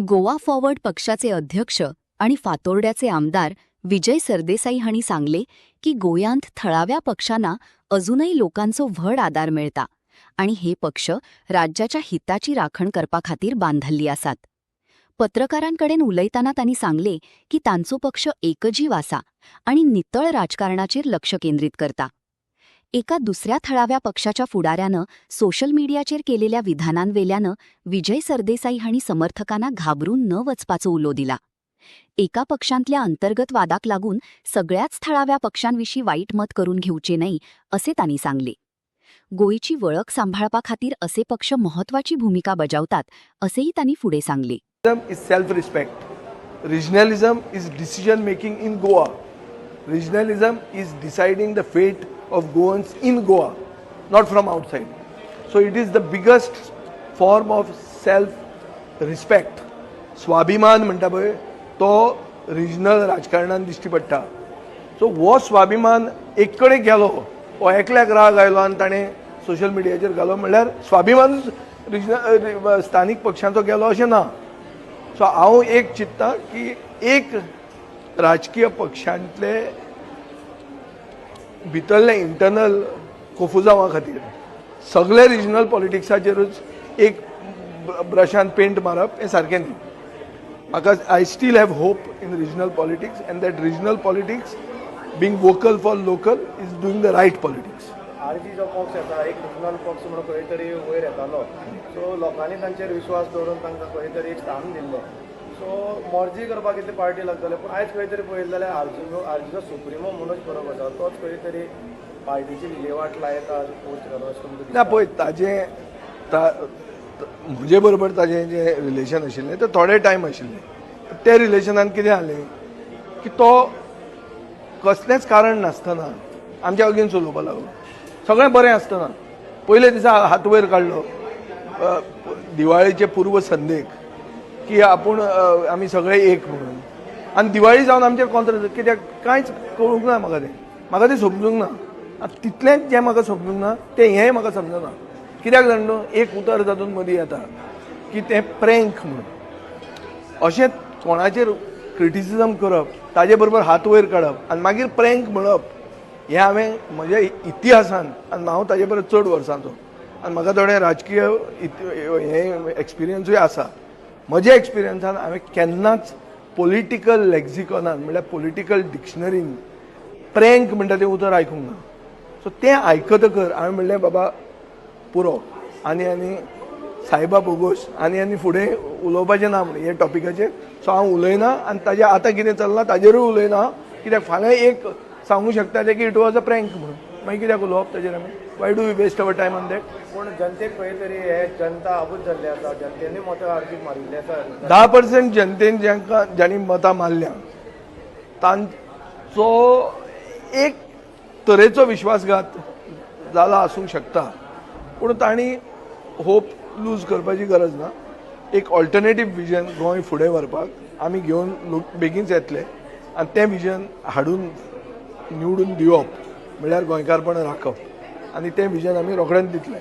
Goa forward पक्षाचे अध्यक्ष आणि फातोर्ड्याचे आमदार विजय सरदेसाई हांणी सांगले की गोयांत थळाव्या पक्षांना अजूनही लोकांचो व्हड आदार मेळटा आणि हे पक्ष राज्याच्या हिताची राखण करपा खातीर बांधल्ली आसात. पत्रकारांकडेन उलयताना तांणी सांगले की तांचो पक्ष एकजीव आसा आणि नितळ राजकारणाचेर लक्ष केंद्रीत करता. एका दुसऱ्या थळाव्या पक्षाच्या फुडाऱ्यानं सोशल मीडियाचेर केलेल्या विधानांवेल्यानं विजय सरदेसाई हांणी समर्थकांना घाबरून न वचपाचो उलो दिला. एका पक्षांतल्या अंतर्गत वादाक लागून सगळ्याच थळाव्या पक्षांविशीं वाईट मत करून घेवचे न्हय असे तांणी सांगले. गोंयची वळख सांभाळपा खातीर असे पक्ष महत्वाची भूमिका बजावतात असेही तांणी फुडें सांगले. is self-respect. Regionalism is decision making in Goa. Regionalism is deciding the fate of Goans in Goa, not from outside. So it is the biggest form of self-respect. स्वाभिमान म्हणटा पळय तो रिजनल राजकारणान दिश्टी पडटा. सो हो स्वाभिमान एक कडेन गेलो, हो एकल्याक राग आयलो आनी ताणें सोशल मिडियाचेर घालो म्हणल्यार स्वाभिमान रिजनल स्थानीक पक्षांचो गेलो अशें ना. सो हांव एक चिंत्ता की एक राजकीय पक्षांतले भितरले इंटरनल कोफुजांवा खातीर सगळे रिजनल पॉलिटिक्साचेरूच एक ब्रशान पेंट मारप हें सारकें न्ही. म्हाका I still have hope in regional politics and that regional politics being vocal for local is doing the right politics. RG जो पक्ष येता एक रिजनल पक्ष म्हणून खंय तरी वयर येतालो, सो लोकांनी तांचेर विश्वास दवरून तांकां खंय तरी एक स्थान दिल्लें. सो मर्जी करपाक इतले पार्टी लागतले, पूण आयज खंय तरी पळयलें जाल्यार आरजीचो सुप्रिमो मनोज परब आसा तोच खंय तरी पार्टीची विलेवाट लायता पोस्ट घालून. ना पळय ताजें म्हजे बरोबर ताजें जें रिलेशन आशिल्लें तें थोडे टायम आशिल्लें. ते रिलेशनान कितें जालें की तो कसलेंच कारण नासतना आमच्या अगेन्स्ट उलोवपाक लागलो. सगळें बरें आसतना पयले दिसा हात वयर काडलो दिवाळीचे पूर्व संदेक की आपूण आमी सगळे एक म्हणून, आनी दिवाळी जावन आमचेर कॉन्ट्रॅक्ट कित्याक कांयच कळूंक ना म्हाका तें समजूंक ना. तितलेंच जें म्हाका समजूंक ना तें हेंय म्हाका समजना. कित्याक जाणा एक उतर तातूंत मदीं येता की तें प्रँक म्हणून. अशें कोणाचेर क्रिटिसिजम करप, ताजे बरोबर हात वयर काडप आनी मागीर प्रँक म्हणप हें हांवें म्हज्या इतिहासान आनी हांव ताजे बरोबर चड वर्सांचो आनी म्हाका थोडें राजकीय हें एक्सपिरियन्सूय आसा. म्हज्या एक्सपिरियन्सान हांवें केन्नाच पॉलिटिकल लॅक्झिकॉनान म्हणल्यार पॉलिटिकल डिक्शनरीन प्रँक म्हणटा तें उतर आयकूंक ना. सो तें आयकतकर हांवें म्हणलें बाबा पुरो आनी सायबा बोगोस आनी फुडें उलोवपाचें ना म्हणून हे टॉपिकाचेर. सो हांव उलयना आनी ताजें आतां कितें चल्लां ताजेरूय उलयना. कित्याक फाल्यां एक सांगूं शकता की इट वॉज अ प्रँक म्हणून, मागीर कित्याक उलोवप ताजेर आमी. Why do we waste our time on that. पूण जनतेक खंय तरी हे जनता आबूज जाल्ली आसा, जनतेनी मतां आरजीक मारिल्ली आसा. 10% जनतेन ज्यांनी मतां मारल्या तांचो एक तरेचो विश्वासघात जाला आसूंक शकता, पूण तांणी होप लूज करपाची गरज ना. एक ऑल्टरनेटीव विजन गोंय फुडें व्हरपाक आमी घेवन बेगीनच येतले आनी तें विजन हाडून निवडून दिवप म्हणल्यार गोंयकारपण राखप आनी तें विजन आमी रोखडेंच दितले.